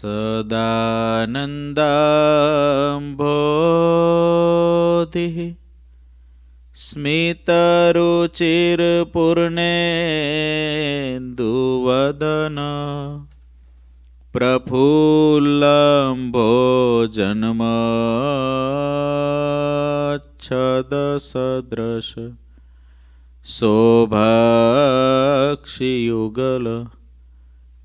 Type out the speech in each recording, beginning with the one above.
સદાનંદાંભોધિः સ્મિતરુચિરપૂર્ણેन्दુવદન પ્રફુલ્લંભોજન્મચ્છદસદૃશ શોભાક્ષિયુગલ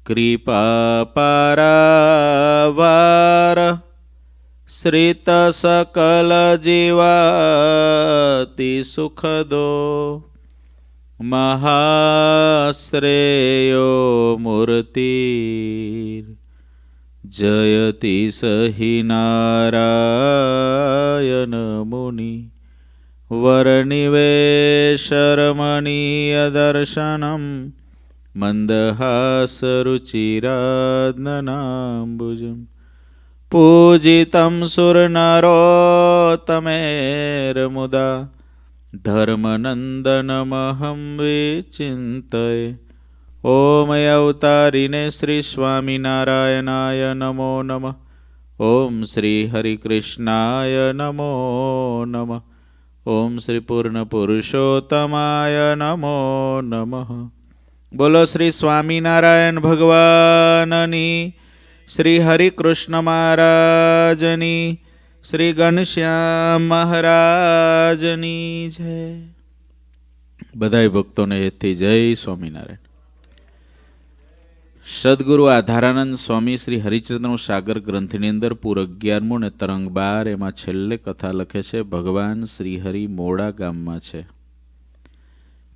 કૃપાપારાવાર શ્રિતસકલજીવાતિ સુખદો મહાશ્રેયો મૂર્તિર જયતિ સહિ નારાયણ મુનિ વરનિવેશરમણીય દર્શનમ મંદહાસરુચિરાદનનાંબુજમ પૂજિતમ સુરનરોત્તમેર્મુદા ધર્મનંદનમહં વિચિંતયે. ઓમ અવતારિને શ્રી સ્વામિનારાયણાય નમો નમઃ. ઓમ શ્રી હરિકૃષ્ણાય નમો નમઃ. ઓમ શ્રી પૂર્ણ પુરુષોત્તમાય નમો નમઃ. બોલો શ્રી સ્વામિનારાયણ ભગવાનની, શ્રી હરિકૃષ્ણ મહારાજની, શ્રી ઘનશ્યામ મહારાજની જય. બધાય ભક્તોને એથી જય સ્વામિનારાયણ. સદગુરુ આધારાનંદ સ્વામી શ્રી હરિચંદ્રનું સાગર ગ્રંથની અંદર પૂર 11 ને તરંગ 12 એમાં છેલ્લે કથા લખે છે. ભગવાન શ્રીહરિ મોડા ગામમાં છે.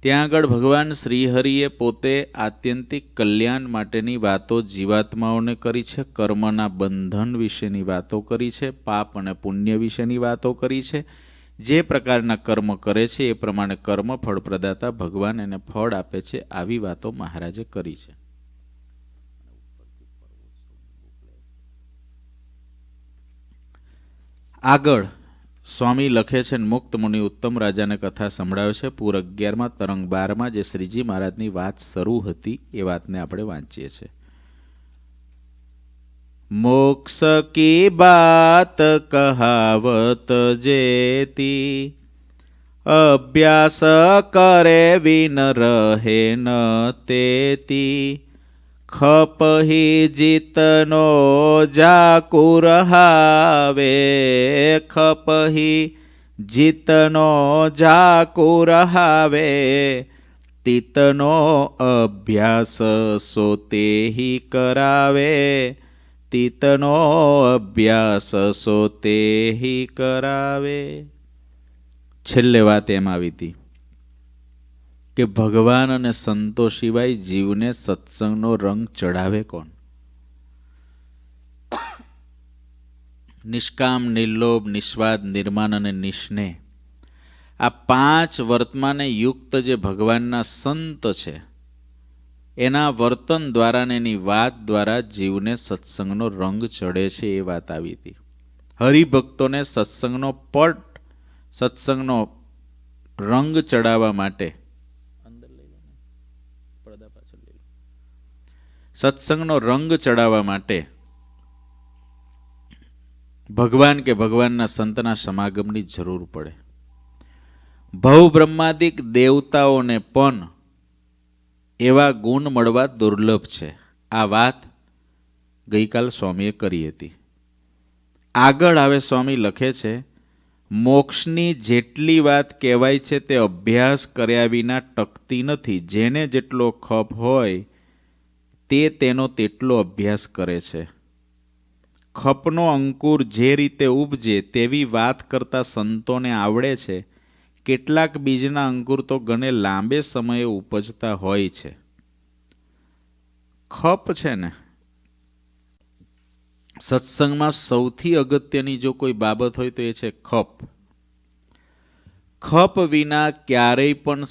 ત્યાં આગળ ભગવાન શ્રીહરિએ પોતે આત્યંતિક કલ્યાણ માટેની વાતો જીવાત્માઓને કરી છે. કર્મના બંધન વિશેની વાતો કરી છે. પાપ અને પુણ્ય વિશેની વાતો કરી છે. જે પ્રકારના કર્મ કરે છે એ પ્રમાણે કર્મ ફળ પ્રદાતા ભગવાન એને ફળ આપે છે. આવી વાતો મહારાજે કરી છે. આગળ સ્વામી લખે છે, મુક્ત મુનિ ઉત્તમ રાજાને કથા સંભળાવે છે. પૂર 11 તરંગ 12 જે શ્રીજી મહારાજની વાત શરૂ હતી એ વાતને આપણે વાંચીએ છીએ. મોક્ષ કી બાત કહાવત જેતી અભ્યાસ કરે વિન રહે ન તેતી ખપહી જીતનો જાકુર હાવે ખપહી જીતનો જાકુર હાવે તીતનો અભ્યાસ સોતેહી કરાવે તીતનો અભ્યાસ સોતેહી કરાવે. છેલ્લે વાત એમ આવી હતી કે ભગવાન અને સંતો સિવાય જીવને સત્સંગનો રંગ ચડાવે કોણ? નિષ્કામ, નિર્લોભ, નિસ્વાદ, નિર્માન અને નિસ્નેહ આ 5 વર્તમાને યુક્ત જે ભગવાનના સંત છે એના વર્તન દ્વારા ને એની વાત દ્વારા જીવને સત્સંગનો રંગ ચડે છે એ વાત આવી હતી. હરિભક્તોને સત્સંગનો પટ, સત્સંગનો રંગ ચડાવવા માટે સત્સંગનો રંગ ચડાવવા માટે ભગવાન કે ભગવાનના સંતના સમાગમની જરૂર પડે. ભવ બ્રહ્માદિક દેવતાઓને પણ એવા ગુણ મળવા દુર્લભ છે. આ વાત ગઈકાલ સ્વામીએ કરી હતી. આગળ આવે સ્વામી લખે છે, મોક્ષની જેટલી વાત કહેવાય છે તે અભ્યાસ કર્યા વિના ટકતી નથી. જેને જેટલો ખપ હોય તે તેનો તેટલો અભ્યાસ કરે છે. ખપનો અંકુર જે રીતે ઉપજે તેવી વાત કરતા સંતોને આવડે છે. કેટલાક બીજના અંકુર તો ઘણે લાંબે સમયે ઉપજતા હોય છે. ખપ છે ને, સત્સંગમાં સૌથી અગત્યની જો કોઈ બાબત હોય તો એ છે ખપ. ખપ વિના ક્યારેય પણ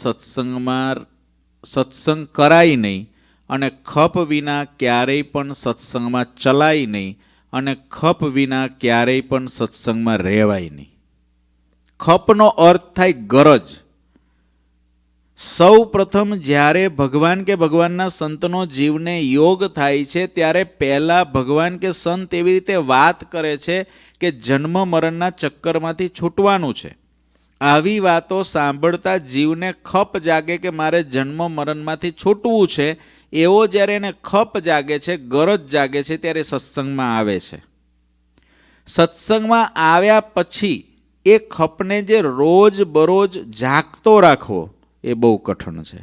સત્સંગ કરાય નહીં અને ખપ વિના ક્યારેય પણ સત્સંગમાં ચલાય નહીં અને ખપ વિના ક્યારેય પણ સત્સંગમાં રહેવાય નહીં. ખપનો અર્થ થાય ગરજ. સૌ પ્રથમ જ્યારે ભગવાન કે ભગવાનના સંતનો જીવને યોગ થાય છે ત્યારે પહેલા ભગવાન કે સંત એવી રીતે વાત કરે છે કે જન્મ મરણના ચક્કરમાંથી છૂટવાનું છે. આવી વાતો સાંભળતા જીવને ખપ જાગે કે મારે જન્મ મરણમાંથી છૂટવું છે. એવો જ્યારે એને ખપ જાગે છે, ગરજ જાગે છે, ત્યારે સત્સંગમાં આવે છે. સત્સંગમાં આવ્યા પછી એ ખપને જે રોજ બરોજ જાગતો રાખવો એ બહુ કઠણ છે.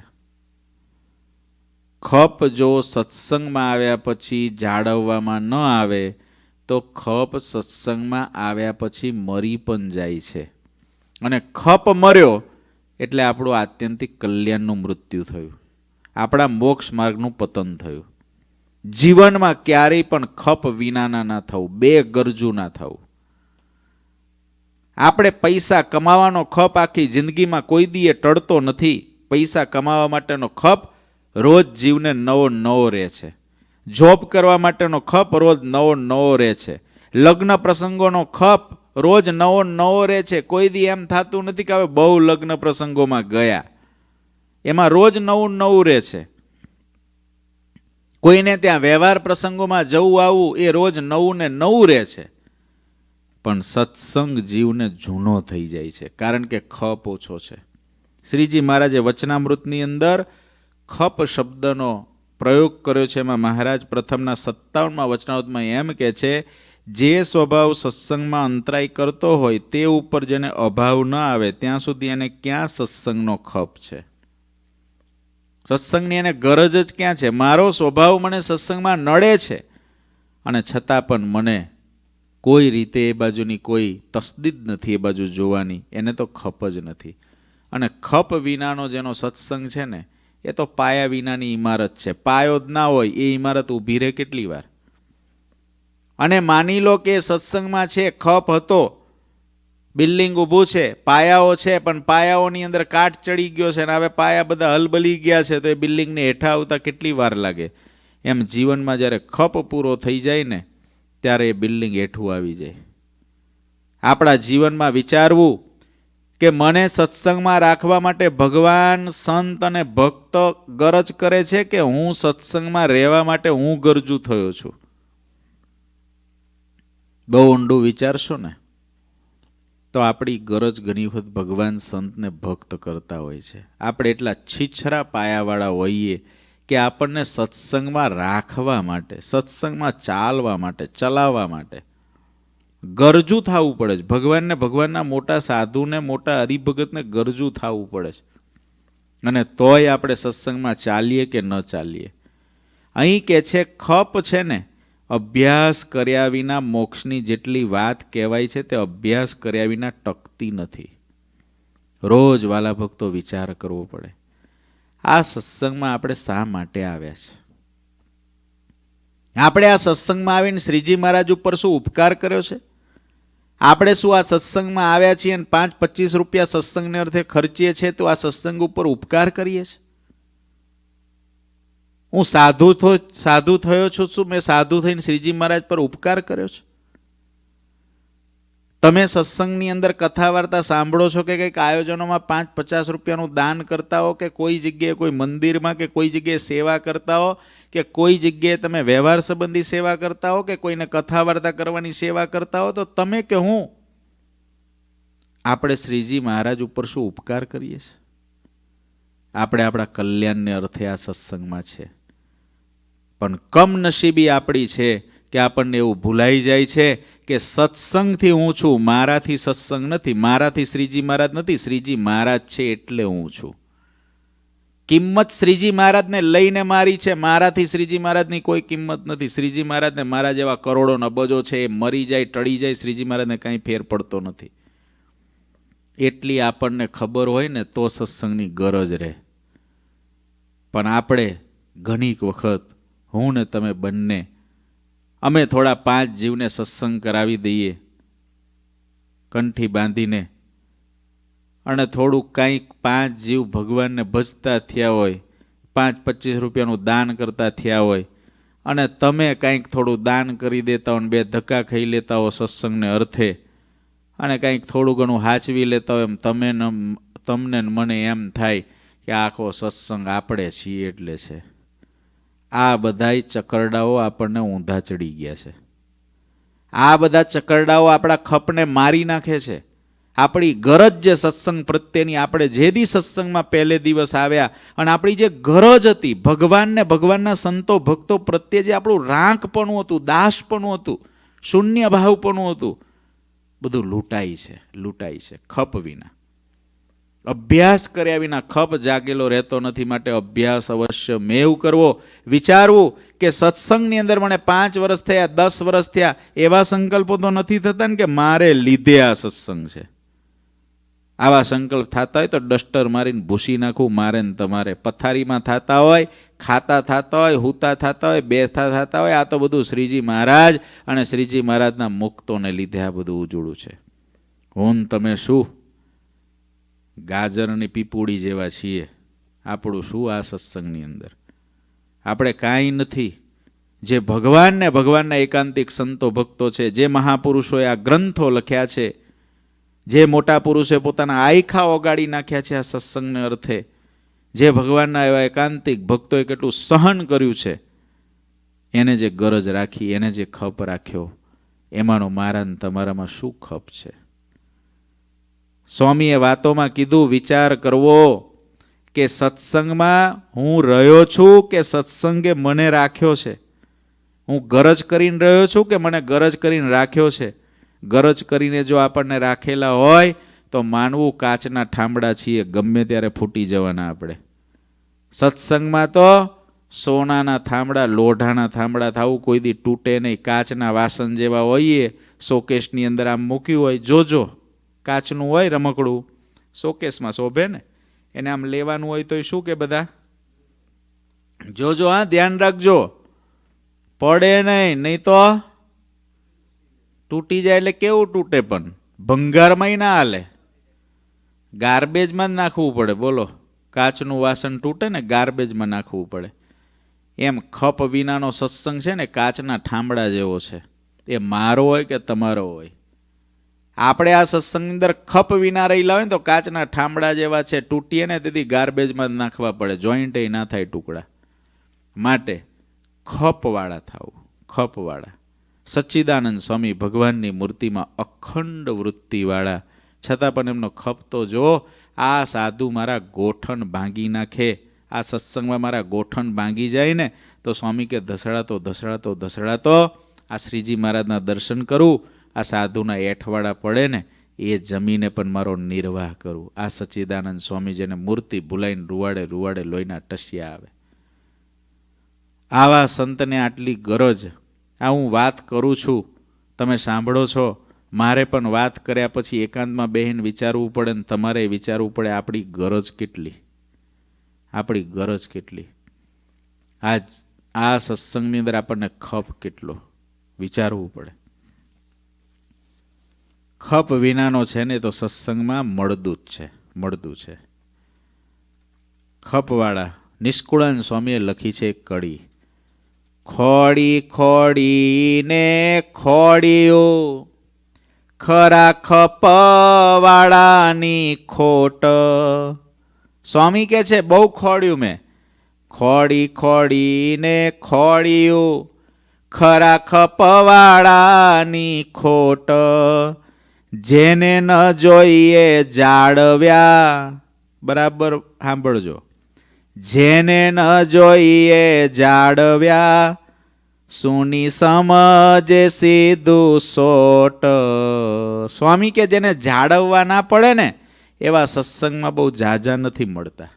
ખપ જો સત્સંગમાં આવ્યા પછી જાળવવામાં ન આવે તો ખપ સત્સંગમાં આવ્યા પછી મરી પણ જાય છે. અને ખપ મર્યો એટલે આપણું આત્યંતિક કલ્યાણનું મૃત્યુ થયું, આપણા મોક્ષ માર્ગનું પતન થયું. જીવનમાં ક્યારેય પણ ખપ વિનાના ના થવું, બે ગરજુ ના થવું. આપણે પૈસા કમાવાનો ખપ આખી જિંદગીમાં કોઈ દીએ ટળતો નથી. પૈસા કમાવા માટેનો ખપ રોજ જીવને નવો નવો રહે છે. જોબ કરવા માટેનો ખપ રોજ નવો નવો રહે છે. લગ્ન પ્રસંગોનો ખપ રોજ નવો નવો રહે છે. કોઈ દી એમ થતું નથી કે હવે બહુ લગ્ન પ્રસંગોમાં ગયા. એમાં રોજ નવું નવું રહે છે. કોઈને ત્યાં વ્યવહાર પ્રસંગોમાં જવું આવવું એ રોજ નવું ને નવું રહે છે. પણ સત્સંગ જીવને જૂનો થઈ જાય છે, કારણ કે ખપ ઓછો છે. શ્રીજી મહારાજે વચનામૃતની અંદર ખપ શબ્દનો પ્રયોગ કર્યો છે. એમાં મહારાજ પ્રથમના 57માં વચનામૃતમાં એમ કહે છે, જે સ્વભાવ સત્સંગમાં અંતરાય કરતો હોય તે ઉપર જેને અભાવ ન આવે ત્યાં સુધી એને ક્યાં સત્સંગનો ખપ છે? સત્સંગની એને ગરજ જ ક્યાં છે? મારો સ્વભાવ મને સત્સંગમાં નડે છે અને છતાં પણ મને કોઈ રીતે એ બાજુની કોઈ તસદીદ નથી, એ બાજુ જોવાની. એને તો ખપ જ નથી. અને ખપ વિનાનો જેનો સત્સંગ છે ને એ તો પાયા વિનાની ઇમારત છે. પાયો જ ના હોય એ ઇમારત ઊભી રહે કેટલી વાર? અને માની લો કે સત્સંગમાં છે, ખપ હતો, બિલ્ડિંગ ઊભું છે, પાયાઓ છે, પણ પાયાઓની અંદર કાટ ચડી ગયો છે અને હવે પાયા બધા હલબલી ગયા છે, તો એ બિલ્ડિંગને હેઠા આવતા કેટલી વાર લાગે? એમ જીવનમાં જ્યારે ખપ પૂરો થઈ જાય ને ત્યારે એ બિલ્ડિંગ હેઠું આવી જાય. આપણા જીવનમાં વિચારવું કે મને સત્સંગમાં રાખવા માટે ભગવાન, સંત અને ભક્ત ગરજ કરે છે કે હું સત્સંગમાં રહેવા માટે હું ગરજુ થયો છું? બહુ ઊંડું વિચારશો ને તો આપણી ગરજ ઘણી વખત ભગવાન, સંતને ભક્ત કરતા હોય છે. આપણે એટલા છીછરા પાયાવાળા હોઈએ કે આપણને સત્સંગમાં રાખવા માટે, સત્સંગમાં ચાલવા માટે, ચલાવવા માટે ગરજુ થવું પડે છે. ભગવાનને, ભગવાનના મોટા સાધુને, મોટા હરિભગતને ગરજુ થવું પડે છે. અને તોય આપણે સત્સંગમાં ચાલીએ કે ન ચાલીએ. અહીં કે છે ખપ છે ને અભ્યાસ કર્યા વિના મોક્ષની જેટલી વાત કહેવાય છે તે અભ્યાસ કર્યા વિના ટકતી નથી. રોજ વાલા ભક્તો વિચાર કરવો પડે, આ સત્સંગમાં આપણે શા માટે આવ્યા છે? આપણે આ સત્સંગમાં આવીને શ્રીજી મહારાજ ઉપર શું ઉપકાર કર્યો છે? આપણે શું આ સત્સંગમાં આવ્યા છીએ અને 5-25 રૂપિયા સત્સંગને અર્થે ખર્ચીએ છીએ તો આ સત્સંગ ઉપર ઉપકાર કરીએ છીએ? હું સાધુ થયો છું, શું મેં સાધુ થઈને શ્રીજી મહારાજ પર ઉપકાર કર્યો છે? તમે સત્સંગની અંદર કથા વાર્તા સાંભળો છો કે કંઈક આયોજનોમાં 5-50 રૂપિયાનું દાન કરતા હો, કે કોઈ જગ્યાએ કોઈ મંદિરમાં કે કોઈ જગ્યાએ સેવા કરતા હો, કે કોઈ જગ્યાએ તમે વ્યવહાર સંબંધી સેવા કરતા હો, કે કોઈને કથા વાર્તા કરવાની સેવા કરતા હો, તો તમે કે હું આપણે શ્રીજી મહારાજ ઉપર શું ઉપકાર કરીએ છીએ? આપણે આપણા કલ્યાણને અર્થે આ સત્સંગમાં છે, પણ કમનસીબી આપણી છે કે આપણને એવું ભૂલાઈ જાય છે કે સત્સંગથી હું છું, મારાથી સત્સંગ નથી, મારાથી શ્રીજી મહારાજ નથી, શ્રીજી મહારાજ છે એટલે હું છું. કિંમત શ્રીજી મહારાજને લઈને મારી છે, મારાથી શ્રીજી મહારાજની કોઈ કિંમત નથી. શ્રીજી મહારાજને મારા જેવા કરોડો નબજો છે એ મરી જાય, ટળી જાય, શ્રીજી મહારાજને કાંઈ ફેર પડતો નથી. એટલી આપણને ખબર હોય ને તો સત્સંગની ગરજ રહે. પણ આપણે ઘણીક વખત, હું ને તમે બંને, અમે થોડા 5 જીવને સત્સંગ કરાવી દઈએ કંઠી બાંધીને, અને થોડુંક કંઈક 5 જીવ ભગવાનને ભજતા થયા હોય, 5-25 રૂપિયાનું દાન કરતા થયા હોય, અને તમે કંઈક થોડું દાન કરી દેતા હો, 2 ધક્કા ખાઈ લેતા હો સત્સંગને અર્થે, અને કંઈક થોડું ઘણું હાચવી લેતા હોય, એમ તમને મને એમ થાય કે આખો સત્સંગ આપણે છીએ એટલે છે. આ બધાય ચકરડાઓ આપણને ઊંધા ચડી ગયા છે. આ બધા ચકરડાઓ આપણા ખપને મારી નાખે છે. આપણી ગરજ જે સત્સંગ પ્રત્યેની, આપણે જે દી સત્સંગમાં પહેલે દિવસ આવ્યા અને આપણી જે ગરજ હતી ભગવાનને, ભગવાનના સંતો ભક્તો પ્રત્યે જે આપણું રાંકપણું હતું, દાસપણું હતું, શૂન્ય ભાવપણું હતું, બધું લૂંટાઈ છે ખપ વિના. અભ્યાસ કર્યા વિના ખપ જાગેલો રહેતો નથી. માટે અભ્યાસ અવશ્ય મેવ કરવો. વિચારવું કે સત્સંગની અંદર મને 5 વર્ષ થયા, 10 વર્ષ થયા, એવા સંકલ્પો તો નથી થતા ને કે મારે લીધે આ સત્સંગ છે. આવા સંકલ્પ થતા હોય તો ડસ્ટર મારીને ભૂસી નાખવું મારે ને તમારે. પથારીમાં થતા હોય, ખાતા થતા હોય, હૂતા થતા હોય, બેઠા થતા હોય, આ તો બધું શ્રીજી મહારાજ અને શ્રીજી મહારાજના મુક્તોને લીધે આ બધું ઉજળું છે. હું તમે શું ગાજરની પીપુડી જેવા છીએ. આપણું શું આ સત્સંગની અંદર? આપણે કાંઈ નથી. જે ભગવાનને, ભગવાનના એકાંતિક સંતો ભક્તો છે, જે મહાપુરુષોએ આ ગ્રંથો લખ્યા છે, જે મોટા પુરુષે પોતાના આયખા ઓગાળી નાખ્યા છે આ સત્સંગને અર્થે, જે ભગવાનના એવા એકાંતિક ભક્તોએ કેટલું સહન કર્યું છે, એને જે ગરજ રાખી, એને જે ખપ રાખ્યો, એમાંનો મારા ને તમારામાં શું ખપ છે? સ્વામીએ વાતોમાં કીધું, વિચાર કરવો કે સત્સંગમાં હું રહ્યો છું કે સત્સંગે મને રાખ્યો છે? હું ગરજ કરીને રહ્યો છું કે મને ગરજ કરીને રાખ્યો છે? ગરજ કરીને જો આપણને રાખેલા હોય તો માનવું કાચના ઠામડા છીએ, ગમે ત્યારે ફૂટી જવાના આપણે. સત્સંગમાં તો સોનાના થાંભળા, લોઢાના થાંભળા થવું કોઈ દી તૂટે નહીં. કાચના વાસણ જેવા હોઈએ, શોકેસની અંદર આમ મૂક્યું હોય, જોજો કાચનું હોય રમકડું, શોકેસમાં શોભે ને, એને આમ લેવાનું હોય તો શું કે બધા જોજો, હા ધ્યાન રાખજો, પડે નહીં, નહીં તો તૂટી જાય. એટલે કેવું તૂટે? પણ ભંગારમાં ના હાલે, ગાર્બેજમાં જ નાખવું પડે. બોલો, કાચનું વાસણ તૂટે ને ગાર્બેજમાં નાખવું પડે. એમ ખપ વિનાનો સત્સંગ છે ને કાચના ઠામડા જેવો છે. એ મારો હોય કે તમારો હોય, આપણે આ સત્સંગની અંદર ખપ વિના રહેલા હોય ને તો કાચના ઠામડા જેવા છે, તૂટીએ ને તેથી ગાર્બેજમાં જ નાખવા પડે, જોઈન્ટ ના થાય ટુકડા. માટે ખપવાળા થવું, ખપવાળા. સચ્ચિદાનંદ સ્વામી ભગવાનની મૂર્તિમાં અખંડ વૃત્તિવાળા, છતાં પણ એમનો ખપ તો જો, આ સાધુ મારા ગોઠણ ભાંગી નાખે, આ સત્સંગમાં મારા ગોઠણ ભાંગી જાય ને તો સ્વામી કે ધસડાતો આ શ્રીજી મહારાજના દર્શન કરું, આ સાધુના એઠવાડા પડે ને એ જમીને પણ મારો નિર્વાહ કરું. આ સચ્ચિદાનંદ સ્વામી જેને મૂર્તિ ભૂલાઈને રૂવાડે લોહીના ટસિયા આવે. આવા સંતને આટલી ગરજ. આ હું વાત કરું છું, તમે સાંભળો છો, મારે પણ વાત કર્યા પછી એકાંતમાં બેહીને વિચારવું પડે ને તમારે વિચારવું પડે આપણી ગરજ કેટલી, આપણી ગરજ કેટલી. આ સત્સંગની અંદર આપણને ખપ કેટલો વિચારવું પડે. ખપ વિનાનો છે ને તો સત્સંગમાં મળદું છે. ખપવાળા નિષ્કુળાન સ્વામીએ લખી છે એક કડી. ખોડી ને ખોડિયું, ખરા ખપવાળાની ખોટ. સ્વામી કે છે બહુ ખોડ્યું મેં, ખોડી ને ખોડિયું, ખરા ખપવાળાની ખોટ. જેને ન જોઈએ જાળવ્યા, બરાબર સાંભળજો, જેને ન જોઈએ જાળવ્યા, સુની સમજે સીધું સોટ. સ્વામી કે જેને જાળવવા ના પડે ને એવા સત્સંગમાં બહુ ઝાઝા નથી મળતા,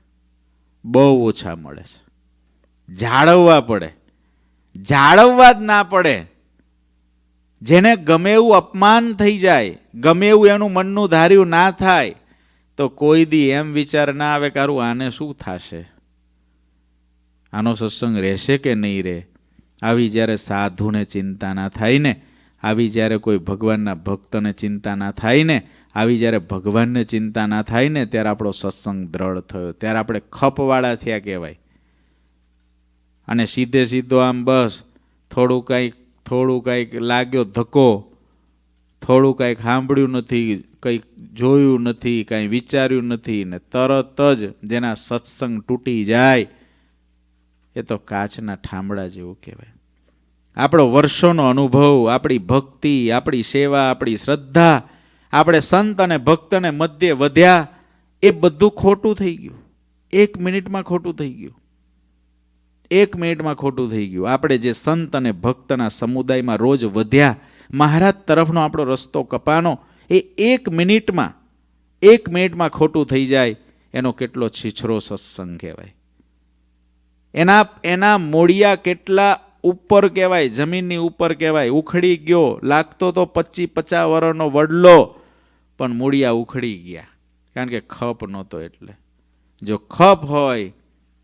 બહુ ઓછા મળે છે. જાળવવા પડે, જાળવવા જ ના પડે. જેને ગમે એવું અપમાન થઈ જાય, ગમે એવું એનું મનનું ધાર્યું ના થાય તો કોઈ દી એમ વિચાર ના આવે કે આને શું થશે, આનો સત્સંગ રહેશે કે નહીં રહે. આવી જ્યારે સાધુને ચિંતા ના થાય ને, આવી જ્યારે કોઈ ભગવાનના ભક્તને ચિંતા ના થાય ને, આવી જ્યારે ભગવાનને ચિંતા ના થાય ને, ત્યારે આપણો સત્સંગ દ્રઢ થયો, ત્યારે આપણે ખપવાળા થયા કહેવાય. અને સીધો આમ બસ થોડું કાંઈક લાગ્યો ધક્કો થોડું કાંઈક સાંભળ્યું નથી, કંઈક જોયું નથી, કાંઈ વિચાર્યું નથી ને તરત જ જેના સત્સંગ તૂટી જાય એ તો કાચના ઠામડા જેવું કહેવાય. આપણો વર્ષોનો અનુભવ, આપણી ભક્તિ, આપણી સેવા, આપણી શ્રદ્ધા, આપણે સંત અને ભક્તને મધ્ય વધ્યા, એ બધું ખોટું થઈ ગયું. 1 મિનિટમાં ખોટું થઈ ગયું. 1 મિનિટમાં ખોટું થઈ ગયું. આપણે જે સંત અને ભક્તના સમુદાયમાં રોજ વધ્યા, મહારાજ તરફનો આપણો રસ્તો કપાનો, એ 1 મિનિટમાં ખોટું થઈ જાય. એનો કેટલો છીછરો સત્સંગ કહેવાય. એના મોડિયા કેટલા ઉપર કહેવાય, જમીનની ઉપર કહેવાય. ઉખડી ગયો, લાગતો તો 25-50 વર્ષનો વડલો, પણ મૂળિયા ઉખડી ગયા, કારણ કે ખપ નહોતો. એટલે જો ખપ હોય,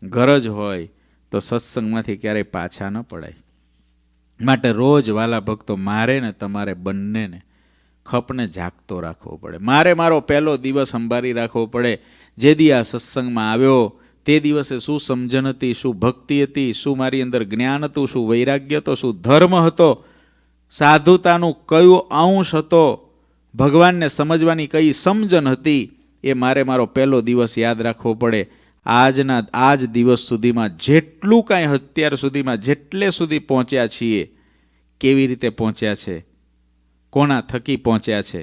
ગરજ હોય, તો સત્સંગમાંથી ક્યારેય પાછા ન પડાય. માટે રોજ વાલા ભક્તો, મારે ને તમારે બંનેને ખપને જાગતો રાખવો પડે. મારે મારો પહેલો દિવસ સંભાળી રાખવો પડે. જે દી આ સત્સંગમાં આવ્યો તે દિવસે શું સમજણ હતી, શું ભક્તિ હતી, શું મારી અંદર જ્ઞાન હતું, શું વૈરાગ્ય હતો, શું ધર્મ હતો, સાધુતાનું કયું અંશ હતો, ભગવાનને સમજવાની કઈ સમજણ હતી, એ મારો પહેલો દિવસ યાદ રાખવો પડે. આજ દિવસ સુધીમાં જેટલું કાંઈ અત્યાર સુધીમાં જેટલે સુધી પહોંચ્યા છીએ, કેવી રીતે પહોંચ્યા છે, કોના થકી પહોંચ્યા છે,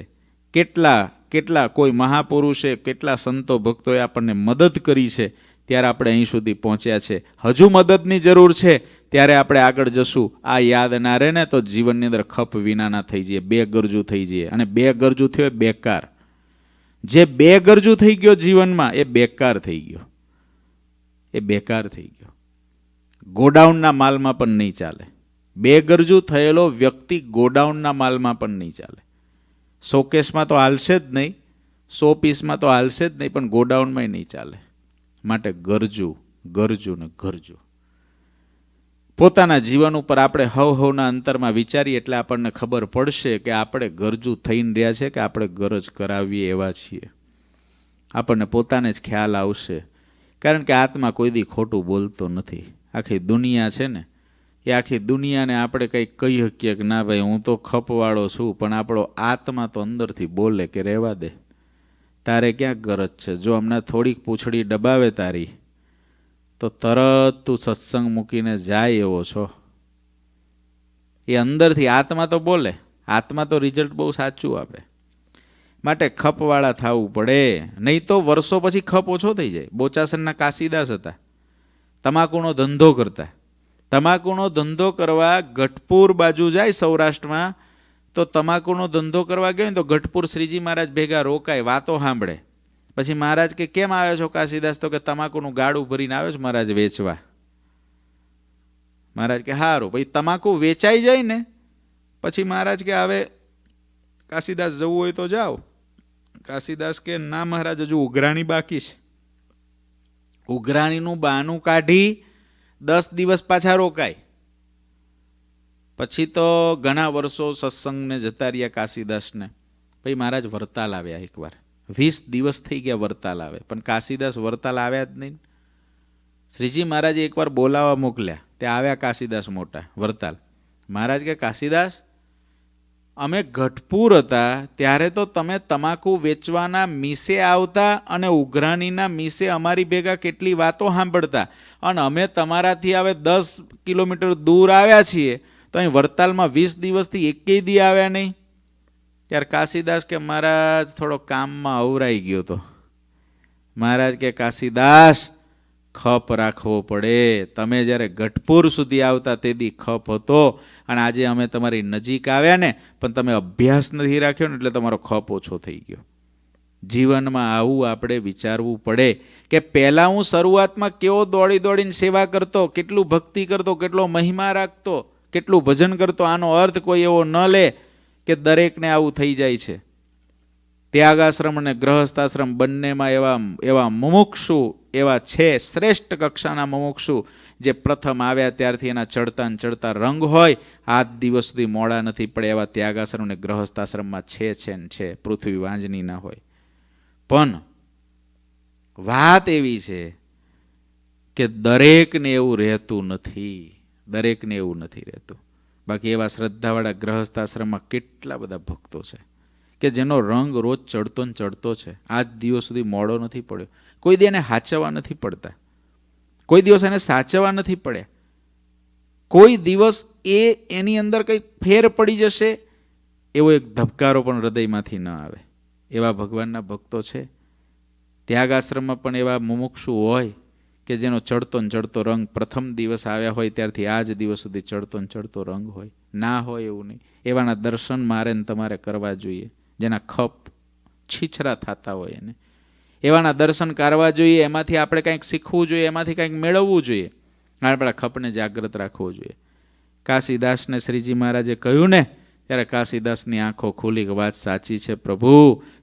કેટલા કોઈ મહાપુરુષે, કેટલા સંતો ભક્તોએ આપણને મદદ કરી છે, ત્યારે આપણે અહીં સુધી પહોંચ્યા છે. હજુ મદદની જરૂર છે, ત્યારે આપણે આગળ જશું. આ યાદ ના રહે ને તો જીવનની અંદર ખપ વિનાના થઈ જઈએ, બેગરજુ થઈ જઈએ. અને બેગરજુ થયો એ બેકાર. જે બેગરજુ થઈ ગયો જીવનમાં, એ બેકાર થઈ ગયો. એ બેકાર થઈ ગયો. ગોડાઉનના માલમાં પણ નહીં ચાલે. બેગરજુ થયેલો વ્યક્તિ ગોડાઉનના માલમાં પણ નહીં ચાલે. શોકેસમાં તો હાલશે જ નહીં, શો પીસમાં તો હાલશે જ નહીં, પણ ગોડાઉનમાં નહીં ચાલે. માટે ગરજુ ને ગરજુ. પોતાના જીવન ઉપર આપણે હવના અંતરમાં વિચારીએ એટલે આપણને ખબર પડશે કે આપણે ગરજુ થઈને રહ્યા છે કે આપણે ગરજ કરાવીએ એવા છીએ. આપણને પોતાને જ ખ્યાલ આવશે. કારણ કે આત્મા કોઈ દી ખોટું બોલતો નથી. આખી દુનિયા છે ને, એ આખી દુનિયાને આપણે કંઈક કહી શકીએ કે ના ભાઈ હું તો ખપવાળો છું, પણ આપણો આત્મા તો અંદરથી બોલે કે રહેવા દે, તારે ક્યાં ગરજ છે. જો હમણાં થોડીક પૂંછડી દબાવે તારી, તો તરત તું સત્સંગ મૂકીને જાય એવો છો. એ અંદરથી આત્મા તો બોલે, આત્મા તો રિઝલ્ટ બહુ સાચું આપે. માટે ખપવાળા થવું પડે, નહીં તો વર્ષો પછી ખપ ઓછો થઈ જાય. બોચાસનના કાશીદાસ હતા, તમાકુનો ધંધો કરતા. તમાકુનો ધંધો કરવા ગઢપુર બાજુ જાય સૌરાષ્ટ્રમાં, તો તમાકુનો ધંધો કરવા ગયો ને તો ગઢપુર શ્રીજી મહારાજ ભેગા રોકાય, વાતો સાંભળે. પછી મહારાજ કે કેમ આવ્યો છો કાશીદાસ? તો કે તમાકુનું ગાડું ભરીને આવ્યો છે મહારાજ વેચવા. મહારાજ કે સારું. પછી તમાકુ વેચાઈ જાય ને પછી મહારાજ કે હવે કાશીદાસ જવું હોય તો જાઓ. કાશીદાસ કે ના મહારાજ, હજુ ઉઘરાણી બાકી છે. ઉઘરાણીનું બહાનું કાઢી 10 દિવસ પાછા રોકાય. પછી તો ઘણા વર્ષો સત્સંગને જતા રહ્યા કાશીદાસને. પછી મહારાજ વરતાલ આવ્યા. એકવાર 20 દિવસ થઈ ગયા વરતાલ આવે, પણ કાશીદાસ વરતાલ આવ્યા જ નહીં. શ્રીજી મહારાજે એકવાર બોલાવા મોકલ્યા, તે આવ્યા કાશીદાસ મોટા વરતાલ. મહારાજ કે કાશીદાસ, અમે ગઢપુર હતા ત્યારે તો તમે તમાકુ વેચવાના મીસે આવતા અને ઉઘરાણીના મીસે અમારી ભેગા કેટલી વાતો સાંભળતા, અને અમે તમારાથી હવે 10 કિલોમીટર દૂર આવ્યા છીએ તો અહીં વરતાલમાં 20 દિવસથી એકેય દી આવ્યા નહીં. ત્યારે કાશીદાસ કે મહારાજ થોડો કામમાં અવરાઈ ગયો તો. મહારાજ કે કાશીદાસ, ખપ રાખવો પડે. તમે જ્યારે ગઢપુર સુધી આવતા તે દી ખપ હતો, અને આજે અમે તમારી નજીક આવ્યા ને, પણ તમે અભ્યાસ નથી રાખ્યો ને એટલે તમારો ખપ ઓછો થઈ ગયો. જીવનમાં આવું આપણે વિચારવું પડે કે પહેલાં હું શરૂઆતમાં કેવો દોડીને સેવા કરતો, કેટલું ભક્તિ કરતો, કેટલો મહિમા રાખતો, કેટલું ભજન કરતો. આનો અર્થ કોઈ એવો ન લે કે દરેકને આવું થઈ જાય છે. ત્યાગાશ્રમ અને ગ્રહસ્થાશ્રમ બંનેમાં એવા મુમુક્ષુ એવા છે, શ્રેષ્ઠ કક્ષાના મુમુક્ષુ, જે પ્રથમ આવ્યા ત્યારથી એના ચડતા રંગ હોય, આજ દિવસ સુધી મોડા નથી પડે એવા ત્યાગાશ્રમ અને ગ્રહસ્થાશ્રમમાં છે. પૃથ્વી વાંજની ના હોય. પણ વાત એવી છે કે દરેકને એવું રહેતું નથી. બાકી એવા શ્રદ્ધાવાળા ગ્રહસ્થાશ્રમમાં કેટલા બધા ભક્તો છે. કે જેનો રંગ રોજ ચડતો ને ચડતો છે, આજ દિવસ સુધી મોડો નથી પડ્યો. કોઈ દી એને સાચવવા નથી પડતા, કોઈ દિવસ એને સાચવવા નથી પડ્યા, કોઈ દિવસ એની અંદર કંઈ ફેર પડી જશે એવો એક ધબકારો પણ હૃદયમાંથી ન આવે. એવા ભગવાનના ભક્તો છે. ત્યાગ આશ્રમમાં પણ એવા મુમુક્ષુ હોય કે જેનો ચડતો ને ચડતો રંગ પ્રથમ દિવસ આવ્યા હોય ત્યારથી આજ દિવસ સુધી ચડતો ને ચડતો રંગ હોય. ના હોય એવું નહીં. એવાના દર્શન મારે ને તમારે કરવા જોઈએ, જેના ખપ છીછરા થતા હોય એને. એવાના દર્શન કરવા જોઈએ, એમાંથી આપણે કંઈક શીખવું જોઈએ, એમાંથી કંઈક મેળવવું જોઈએ, આપણા ખપને જાગૃત રાખવો જોઈએ. કાશીદાસને શ્રીજી મહારાજે કહ્યું ને, ત્યારે કાશીદાસની આંખો ખુલી કે વાત સાચી છે પ્રભુ,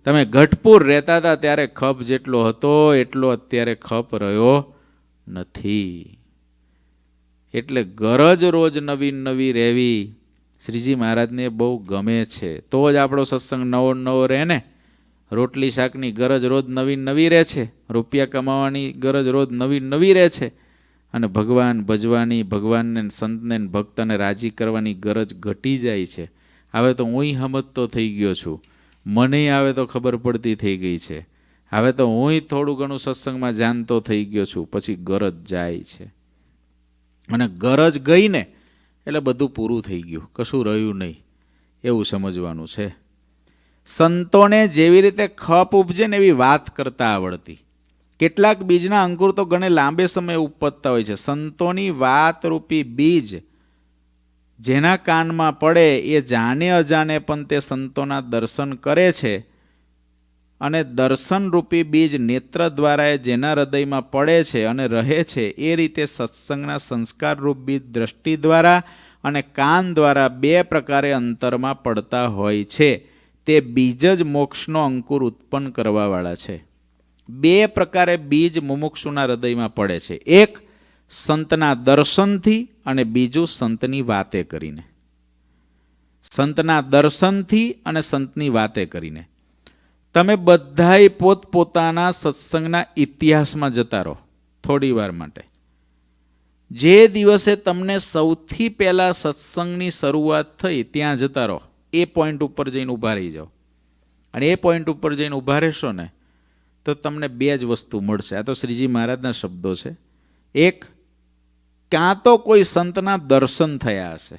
તમે ગઢપુર રહેતા હતા ત્યારે ખપ જેટલો હતો એટલો અત્યારે ખપ રહ્યો નથી. એટલે ગરજ રોજ નવી નવી રહેવી શ્રીજી મહારાજને બહુ ગમે છે. તો જ આપણો સત્સંગ નવો નવો રહે ને. રોટલી શાકની ગરજ રોજ નવી નવી રહે છે, રૂપિયા કમાવાની ગરજ રોજ નવી નવી રહે છે, અને ભગવાન ભજવાની, ભગવાનને સંતને ભક્તને રાજી કરવાની ગરજ ઘટી જાય છે. હવે તો હું સમજતો થઈ ગયો છું, મને હવે તો ખબર પડતી થઈ ગઈ છે, હવે તો હું થોડું ઘણું સત્સંગમાં જાણતો થઈ ગયો છું. પછી ગરજ જાય છે, અને ગરજ ગઈ ને એટલે બધું પૂરું થઈ ગયું, કશું રહ્યું નહીં એવું સમજવાનું છે. સંતોને જેવી રીતે ખપ ઉપજે ને એવી વાત કરતા આવડતી. કેટલાક બીજના અંકુર તો ઘણે લાંબે સમય ઉપજતા હોય છે. સંતોની વાત રૂપી બીજ જેના કાનમાં પડે એ જાણે અજાણે પણ તે સંતોના દર્શન કરે છે, અને દર્શન રૂપી બીજ નેત્ર દ્વારા જેના હૃદયમાં પડે છે અને રહે છે, એ રીતે સત્સંગના સંસ્કાર રૂપ બીજ દ્રષ્ટિ દ્વારા અને કાન દ્વારા બે પ્રકારે અંતરમાં પડતા હોય છે. તે બીજ જ મોક્ષનો અંકુર ઉત્પન્ન કરવાવાળા છે. બે પ્રકારે બીજ મુમુક્ષુના હૃદયમાં પડે છે. એક સંતના દર્શનથી અને બીજું સંતની વાતે કરીને. સંતના દર્શનથી અને સંતની વાતે કરીને. તમે બધાય પોતપોતાના સત્સંગના ઇતિહાસમાં જતા રહો થોડી વાર માટે. જે દિવસે તમને સૌથી પહેલાં સત્સંગની શરૂઆત થઈ ત્યાં જતા રહો. એ પોઈન્ટ ઉપર જઈને ઊભા રહી જાઓ, અને એ પોઈન્ટ ઉપર જઈને ઊભા રહેશો ને તો તમને બે જ વસ્તુ મળશે. આ તો શ્રીજી મહારાજના શબ્દો છે. એક, કાં તો કોઈ સંતના દર્શન થયા હશે,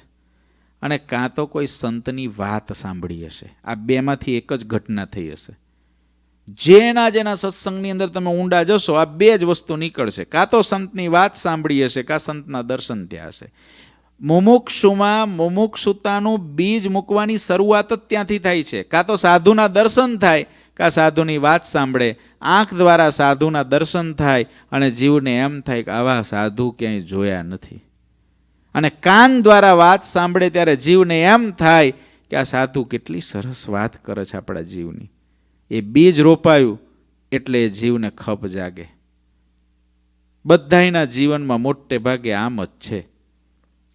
અને કાં તો કોઈ સંતની વાત સાંભળી હશે. આ બેમાંથી એક જ ઘટના થઈ હશે. જેના જેના સત્સંગની અંદર તમે ઊંડા જશો, આ બે જ વસ્તુ નીકળશે. કાં તો સંતની વાત સાંભળી હશે, કાં સંતના દર્શન થયા હશે. મુમુક્ષુમાં મુમુક્ષુતાનું બીજ મૂકવાની શરૂઆત જ ત્યાંથી થાય છે. કાં તો સાધુના દર્શન થાય, કાં સાધુની વાત સાંભળે. આંખ દ્વારા સાધુના દર્શન થાય અને જીવને એમ થાય કે આવા સાધુ ક્યાંય જોયા નથી, અને કાન દ્વારા વાત સાંભળે ત્યારે જીવને એમ થાય કે આ સાધુ કેટલી સરસ વાત કરે છે આપણા જીવની. એ બીજ રોપાયું એટલે એ જીવને ખપ જાગે. બધાયના જીવનમાં મોટે ભાગે આમ જ છે,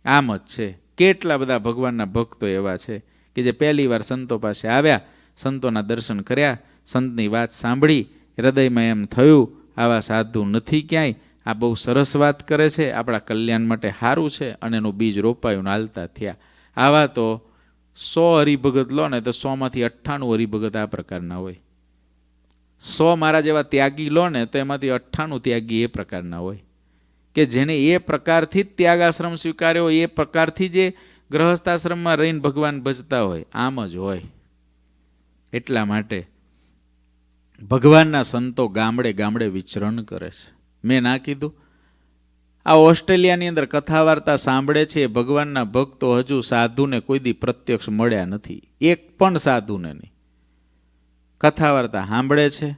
આમ જ છે. કેટલા બધા ભગવાનના ભક્તો એવા છે કે જે પહેલી વાર સંતો પાસે આવ્યા, સંતોના દર્શન કર્યા, સંતની વાત સાંભળી, હૃદયમાં એમ થયું આવા સાધુ નથી ક્યાંય, આ બહુ સરસ વાત કરે છે, આપણા કલ્યાણ માટે સારું છે, અને એનું બીજ રોપાયું ને હાલતા થયા. આવા તો 100 હરિભગત લો ને તો 100માંથી 98 હરિભગત આ પ્રકારના હોય. 100 મારા જેવા ત્યાગી લો ને તો એમાંથી 98 ત્યાગી એ પ્રકારના હોય કે જેને એ પ્રકારથી જ ત્યાગ આશ્રમ સ્વીકાર્યો, એ પ્રકારથી જે ગ્રહસ્થાશ્રમમાં રહીને ભગવાન ભજતા હોય, આમ જ હોય. એટલા માટે ભગવાનના સંતો ગામડે ગામડે વિચરણ કરે છે. મેં ના કીધું? આ ઓસ્ટ્રેલિયાની અંદર કથા વાર્તા સાંભળે છે ભગવાનના ભક્તો, હજુ સાધુને કોઈ દી પ્રત્યક્ષ મળ્યા નથી, એક પણ સાધુને નહીં. કથા વાર્તા સાંભળે છે,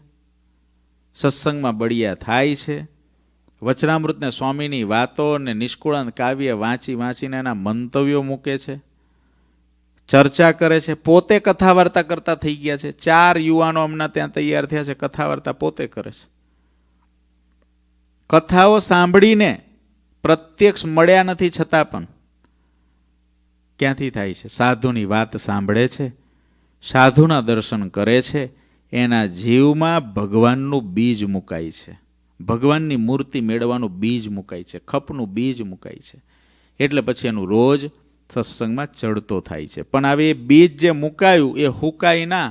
સત્સંગમાં બળિયા થાય છે, વચનામૃતને સ્વામીની વાતો ને નિષ્કુળાન કાવ્ય વાંચી વાંચીને એના મંતવ્યો મૂકે છે, ચર્ચા કરે છે. પોતે કથા વાર્તા કરતા થઈ ગયા છે. 4 યુવાનો હમણાં ત્યાં તૈયાર થયા છે, કથા વાર્તા પોતે કરે છે. કથાઓ સાંભળીને પ્રત્યક્ષ મળ્યા નથી છતાં પણ ક્યાંથી થાય છે? સાધુની વાત સાંભળે છે, સાધુના દર્શન કરે છે, એના જીવમાં ભગવાનનું બીજ મુકાય છે, ભગવાનની મૂર્તિ મેળવવાનું બીજ મુકાય છે, ખપનું બીજ મુકાય છે. એટલે પછી એનું રોજ સત્સંગમાં ચડતો થાય છે. પણ હવે એ બીજ જે મુકાયું એ હુકાય ના,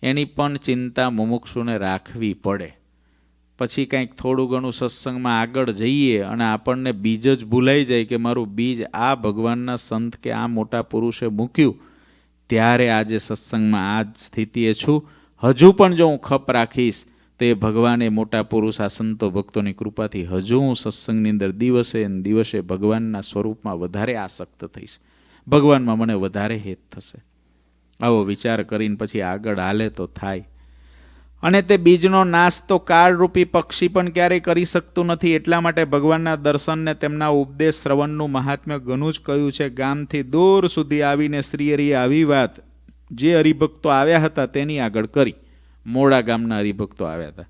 એની પણ ચિંતા મુમુક્ષુને રાખવી પડે. પછી કંઈક થોડું ઘણું સત્સંગમાં આગળ જઈએ અને આપણને બીજ જ ભૂલાઈ જાય કે મારું બીજ આ ભગવાનના સંત કે આ મોટા પુરુષે મૂક્યું, ત્યારે આજે સત્સંગમાં આ જ સ્થિતિએ છું. હજુ પણ જો હું ખપ રાખીશ તો એ ભગવાન એ મોટા પુરુષ આ સંતો ભક્તોની કૃપાથી હજુ હું સત્સંગની અંદર દિવસે ને દિવસે ભગવાનના સ્વરૂપમાં વધારે આસક્ત થઈશ, ભગવાનમાં મને વધારે હેત થશે. આવો વિચાર કરીને પછી આગળ હાલે તો થાય. અને તે બીજનો નાશ તો કાળરૂપી પક્ષી પણ ક્યારેય કરી શકતું નથી. એટલા માટે ભગવાનના દર્શનને તેમના ઉપદેશ શ્રવણનું મહાત્મ્ય ઘણું જ કહ્યું છે. ગામથી દૂર સુધી આવીને શ્રીહરિએ આવી વાત જે હરિભક્તો આવ્યા હતા તેની આગળ કરી. મોડા ગામના હરિભક્તો આવ્યા હતા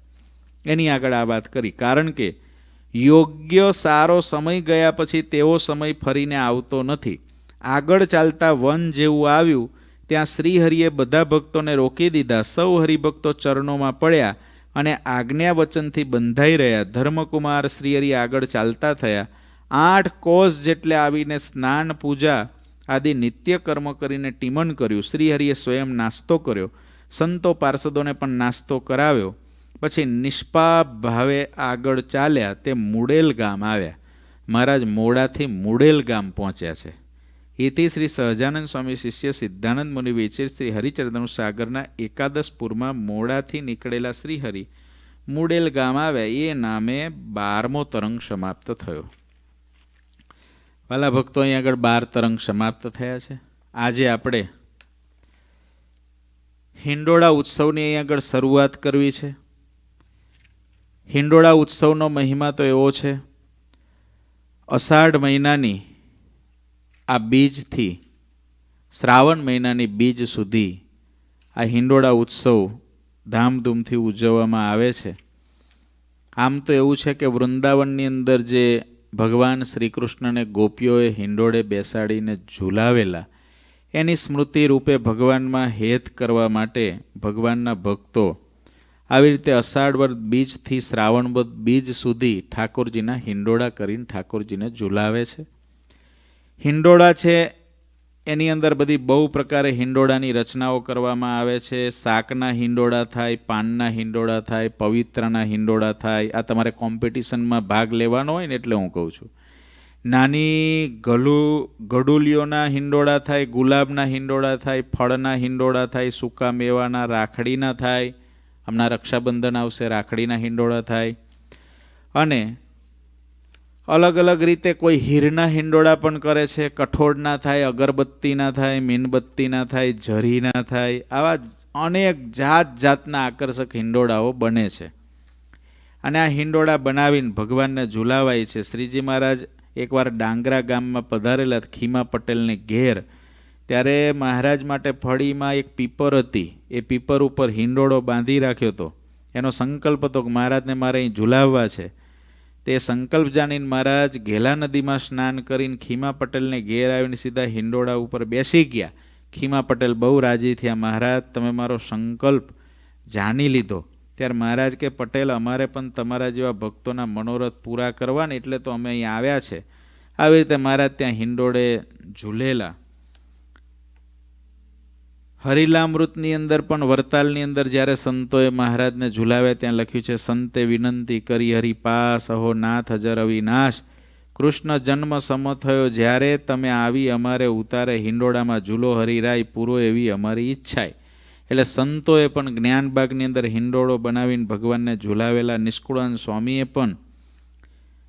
એની આગળ આ વાત કરી. કારણ કે યોગ્ય સારો સમય ગયા પછી તેવો સમય ફરીને આવતો નથી. આગળ ચાલતા વન જેવું આવ્યું ત્યાં શ્રીહરિએ બધા ભક્તોને રોકી દીધા. સૌ હરિભક્તો ચરણોમાં પડ્યા અને આજ્ઞા વચનથી બંધાઈ રહ્યા. ધર્મકુમાર શ્રીહરિ આગળ ચાલતા થયા. 8 કોસ જેટલે આવીને સ્નાન પૂજા આદિ નિત્ય કર્મ કરીને ટીમન કર્યું. શ્રીહરિએ સ્વયં નાસ્તો કર્યો. સંતો પાર્ષદોને પણ નાસ્તો કરાવ્યો. પછી નિષ્પાપ ભાવે આગળ ચાલ્યા. તે મુડેલ ગામ આવ્યા. મહારાજ મોડાથી મુડેલ ગામ પહોંચ્યા છે. એથી શ્રી સહજાનંદ સ્વામી શિષ્ય સિદ્ધાનંદ મુનિ વિચિર શ્રી હરિચરિત્રનું સાગરના એકાદશપુરમાં મોડાથી નીકળેલા શ્રીહરિ મુડેલ ગામ આવ્યા. એ નામે 12મો તરંગ સમાપ્ત થયો. વાલા ભક્તો, અહીં આગળ 12 તરંગ સમાપ્ત થયા છે. આજે આપણે હિંડોળા ઉત્સવની અહીં આગળ શરૂઆત કરવી છે. હિંડોળા ઉત્સવનો મહિમા તો એવો છે, અષાઢ મહિનાની આ બીજથી શ્રાવણ મહિનાની બીજ સુધી આ હિંડોળા ઉત્સવ ધામધૂમથી ઉજવવામાં આવે છે. આમ તો એવું છે કે વૃંદાવનની અંદર જે ભગવાન શ્રી કૃષ્ણને ગોપીઓએ હિંડોળે બેસાડીને ઝૂલાવેલા એની સ્મૃતિ રૂપે ભગવાનમાં હેત કરવા માટે ભગવાનના ભક્તો આવી રીતે અષાઢ વદ બીજથી શ્રાવણ વદ બીજ સુધી ઠાકોરજીના હિંડોળા કરીને ઠાકોરજીને ઝૂલાવે છે. હિંડોળા છે એની અંદર બધી બહુ પ્રકારે હિંડોળાની રચનાઓ કરવામાં આવે છે. શાકના હિંડોળા થાય, પાનના હિંડોળા થાય, પવિત્રના હિંડોળા થાય. આ તમારે કોમ્પિટિશનમાં ભાગ લેવાનો હોય ને એટલે હું કહું છું. નાની ગડુલીઓના હિંડોળા થાય, ગુલાબના હિંડોળા થાય, ફળના હિંડોળા થાય, સૂકા મેવાના, રાખડીના થાય. હમણાં રક્ષાબંધન આવશે, રાખડીના હિંડોળા થાય. અને અલગ અલગ રીતે કોઈ હીરના હિંડોળા પણ કરે છે. કઠોળના થાય, અગરબત્તીના થાય, મીણબત્તીના થાય, જરીના થાય. આવા અનેક જાત જાતના આકર્ષક હિંડોળાઓ બને છે. અને આ હિંડોળા બનાવીને ભગવાનને ઝુલાવાય છે. શ્રીજી મહારાજ એકવાર ડાંગરા ગામમાં પધારેલા ખીમા પટેલને ઘેર, ત્યારે મહારાજ માટે ફળીમાં એક પીપર હતી. એ પીપર ઉપર હિંડોળો બાંધી રાખ્યો હતો. એનો સંકલ્પ હતો કે મહારાજને મારે અહીં ઝુલાવવા છે. તે સંકલ્પ જાણીને મહારાજ ઘેલા નદીમાં સ્નાન કરીને ખીમા પટેલને ઘેર આવીને સીધા હિંડોળા ઉપર બેસી ગયા. ખીમા પટેલ બહુ રાજી થયા. મહારાજ, તમે મારો સંકલ્પ જાણી લીધો. ત્યારે મહારાજ કે, પટેલ, અમારે પણ તમારા જેવા ભક્તોના મનોરથ પૂરા કરવાને એટલે તો અમે અહીં આવ્યા છે. આવી રીતે મહારાજ ત્યાં હિંડોળે ઝૂલેલા. હરિલામૃતની અંદર પણ વરતાલની અંદર જ્યારે સંતોએ મહારાજને ઝુલાવ્યા ત્યાં લખ્યું છે, સંતે વિનંતી કરી હરિપાસ અહો નાથ હજર અવિનાશ, કૃષ્ણ જન્મ સમ થયો જ્યારે તમે આવી અમારે ઉતારે હિંડોળામાં ઝૂલો હરિરાય પૂરો એવી અમારી ઈચ્છાય. એટલે સંતોએ પણ જ્ઞાનબાગની અંદર હિંડોળો બનાવીને ભગવાનને ઝુલાવેલા. નિષ્કુળાનંદ સ્વામીએ પણ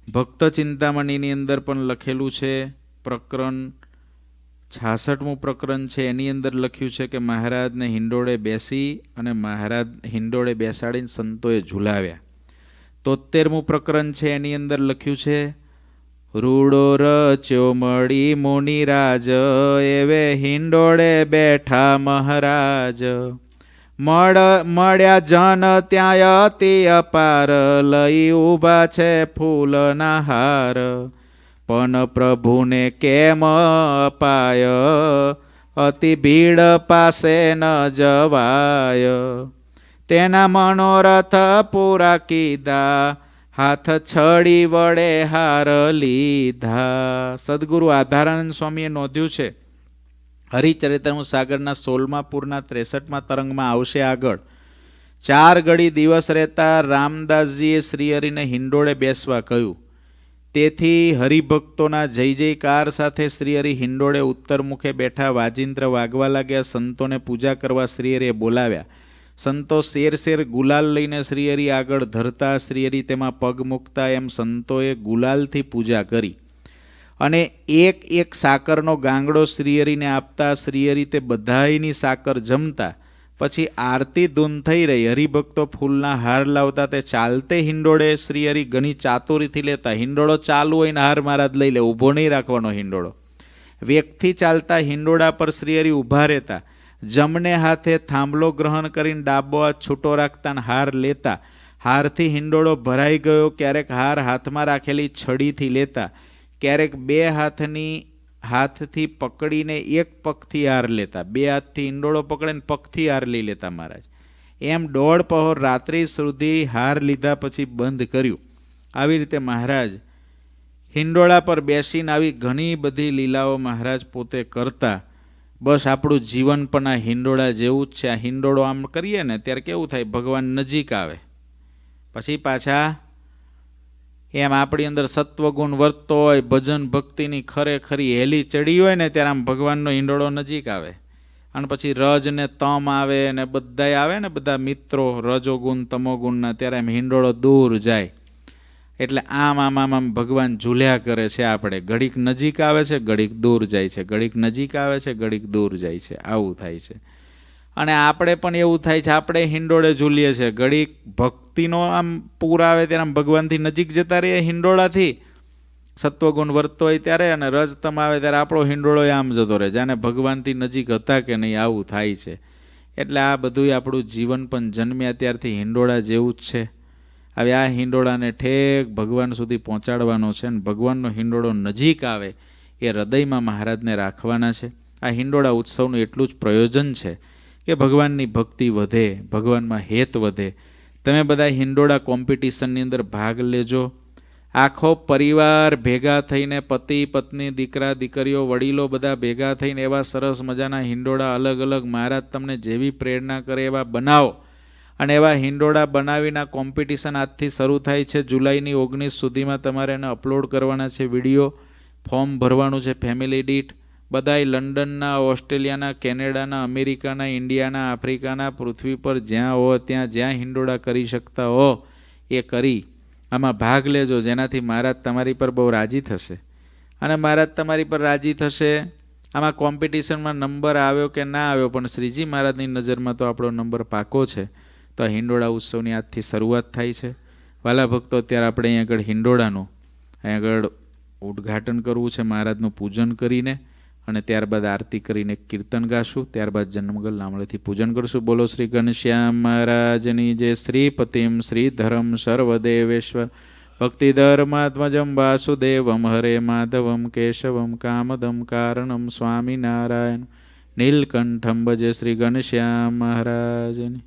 ભક્ત ચિંતામણીની અંદર પણ લખેલું છે. પ્રકરણ 66મું પ્રકરણ છે. એની અંદર લખ્યું છે કે મહારાજને હિંડોળે બેસી અને મહારાજ હિંડોળે બેસાડીને સંતોએ ઝુલાવ્યા. 73મું પ્રકરણ છે. એની અંદર લખ્યું છે, રૂડો રચ્યો મળી મુનિરાજ, એવે હિંડોળે બેઠા મહારાજ. મળ્યા જન ત્યાં અતિ અપાર, લઈ ઊભા છે ફૂલના હાર. પણ પ્રભુને કેમ અપાય, અતિ ભીડ પાસે ન જવાય. તેના મનોરથ પૂરા કીધા, હાથ છડી વડે હાર લીધા. સદગુરુ આધારાનંદ સ્વામીએ નોંધ્યું છે, હરિચરિત્રમૃત સાગરના 16મા પૂરના 63મા તરંગમાં આવશે આગળ. 4 ઘડી દિવસ રહેતા રામદાસજીએ શ્રીહરિને હિંડોળે બેસવા કહ્યું. તેથી હરિભક્તોના જય જયકાર સાથે શ્રીહરિ હિંડોળે ઉત્તર મુખે બેઠા વાજિંત્ર વાગવા લાગ્યા. સંતોને પૂજા કરવા શ્રીહરિએ બોલાવ્યા. સંતો શેર શેર ગુલાલ લઈને શ્રીહરિ આગળ ધરતા, શ્રીહરિ તેમાં પગ મૂકતા, એમ સંતોએ ગુલાલથી પૂજા કરી અને એક એક સાકરનો ગાંગડો શ્રીહરિને આપતા. શ્રીહરિ તે બધાયની સાકર જમતા. પછી આરતી ધૂન થઈ રહી. હરિભક્તો ફૂલના હાર લાવતા. તે ચાલતે હિંડોળે શ્રીહરિ ઘણી ચાતુરીથી લેતા. હિંડોળો ચાલુ હોય ને હાર મહારાજ લઈ લે, ઊભો નહીં રાખવાનો હિંડોળો. વેગથી ચાલતા હિંડોળા પર શ્રીહરિ ઊભા રહેતા. જમણે હાથે થાંભલો ગ્રહણ કરીને ડાબો હાથ છૂટો રાખતા હાર લેતા. હારથી હિંડોળો ભરાઈ ગયો. ક્યારેક હાર હાથમાં રાખેલી છડીથી લેતા, ક્યારેક બે હાથથી પકડીને એક પગથી હાર લેતા. બે હાથથી હિંડોળો પકડીને પગથી હાર લઈ લેતા મહારાજ. એમ 1.5 પહોર રાત્રિ સુધી હાર લીધા પછી બંધ કર્યું. આવી રીતે મહારાજ હિંડોળા પર બેસીને આવી ઘણી બધી લીલાઓ મહારાજ પોતે કરતા. બસ આપણું જીવન પણ આ હિંડોળા જેવું જ છે. આ હિંડોળો આમ કરીએ ને ત્યારે કેવું થાય, ભગવાન નજીક આવે. પછી પાછા એમ આપણી અંદર સત્વગુણ વર્તતો હોય, ભજન ભક્તિની ખરેખરી હેલી ચડી હોય ને ત્યારે આમ ભગવાનનો હિંડોળો નજીક આવે. અને પછી રજ ને તમ આવે ને બધાય આવે ને, બધા મિત્રો રજોગુણ તમોગુણના, ત્યારે એમ હિંડોળો દૂર જાય. એટલે આમ આમ આમ આમ ભગવાન ઝૂલ્યા કરે છે. આપણે ઘડીક નજીક આવે છે, ઘડીક દૂર જાય છે, ઘડીક નજીક આવે છે, ઘડીક દૂર જાય છે. આવું થાય છે. અને આપણે પણ એવું થાય છે, આપણે હિંડોળે ઝૂલીએ છીએ. ઘડીક ભક્તિનો આમ પૂર આવે ત્યારે આમ ભગવાનથી નજીક જતા રહીએ હિંડોળાથી, સત્વગુણ વર્તતો હોય ત્યારે, અને રજતમ આવે ત્યારે આપણો હિંડોળો આમ જતો રહે, જાણે ભગવાનથી નજીક હતા કે નહીં. આવું થાય છે. એટલે આ બધું આપણું જીવન પણ જન્મ્યા ત્યારથી હિંડોળા જેવું જ છે. હવે આ હિંડોળાને ઠેક ભગવાન સુધી પહોંચાડવાનો છે. અને ભગવાનનો હિંડોળો નજીક આવે એ હૃદયમાં મહારાજને રાખવાના છે. આ હિંડોળા ઉત્સવનું એટલું જ પ્રયોજન છે કે ભગવાનની ભક્તિ વધે, ભગવાનમાં હેત વધે. તમે બધા હિંડોળા કોમ્પિટિશનની અંદર ભાગ લેજો. આખો પરિવાર ભેગા થઈને, પતિ પત્ની, દીકરા દીકરીઓ, વડીલો બધા ભેગા થઈને એવા સરસ મજાના હિંડોળા અલગ અલગ મહારાજ તમને જેવી પ્રેરણા કરે એવા બનાવો. અને એવા હિંડોળા બનાવીના કોમ્પિટિશન આજથી શરૂ થાય છે. જુલાઈની 19 સુધીમાં તમારે એને અપલોડ કરવાના છે વિડીયો. ફોર્મ ભરવાનું છે ફેમિલી દીઠ. બધાય લંડનના, ઓસ્ટ્રેલિયાના, કેનેડાના, અમેરિકાના, ઇન્ડિયાના, આફ્રિકાના, પૃથ્વી પર જ્યાં હો ત્યાં જ્યાં હિંડોળા કરી શકતા હો એ કરી આમાં ભાગ લેજો. જેનાથી મહારાજ તમારી પર બહુ રાજી થશે. અને મહારાજ તમારી પર રાજી થશે. આમાં કોમ્પિટિશનમાં નંબર આવ્યો કે ના આવ્યો, પણ શ્રીજી મહારાજની નજરમાં તો આપણો નંબર પાકો છે. તો આ હિંડોળા ઉત્સવની આજથી શરૂઆત થાય છે. વાલા ભક્તો, અત્યારે આપણે અહીં આગળ હિંડોળાનું અહીં આગળ ઉદ્ઘાટન કરવું છે મહારાજનું પૂજન કરીને, અને ત્યારબાદ આરતી કરીને કીર્તન ગાશું. ત્યારબાદ જન્મગલ નામળેથી પૂજન કરશું. બોલો શ્રી ઘનશ્યામ મહારાજની જય. શ્રીપતિમ શ્રીધરમ સર્વદેવેશ્વર ભક્તિધર્માત્મજમ વાસુદેવમ હરે માધવમ કેશવમ કામદમ કારણમ સ્વામિનારાયણ નીલકંઠમ ભજે. શ્રી ઘનશ્યામ મહારાજની.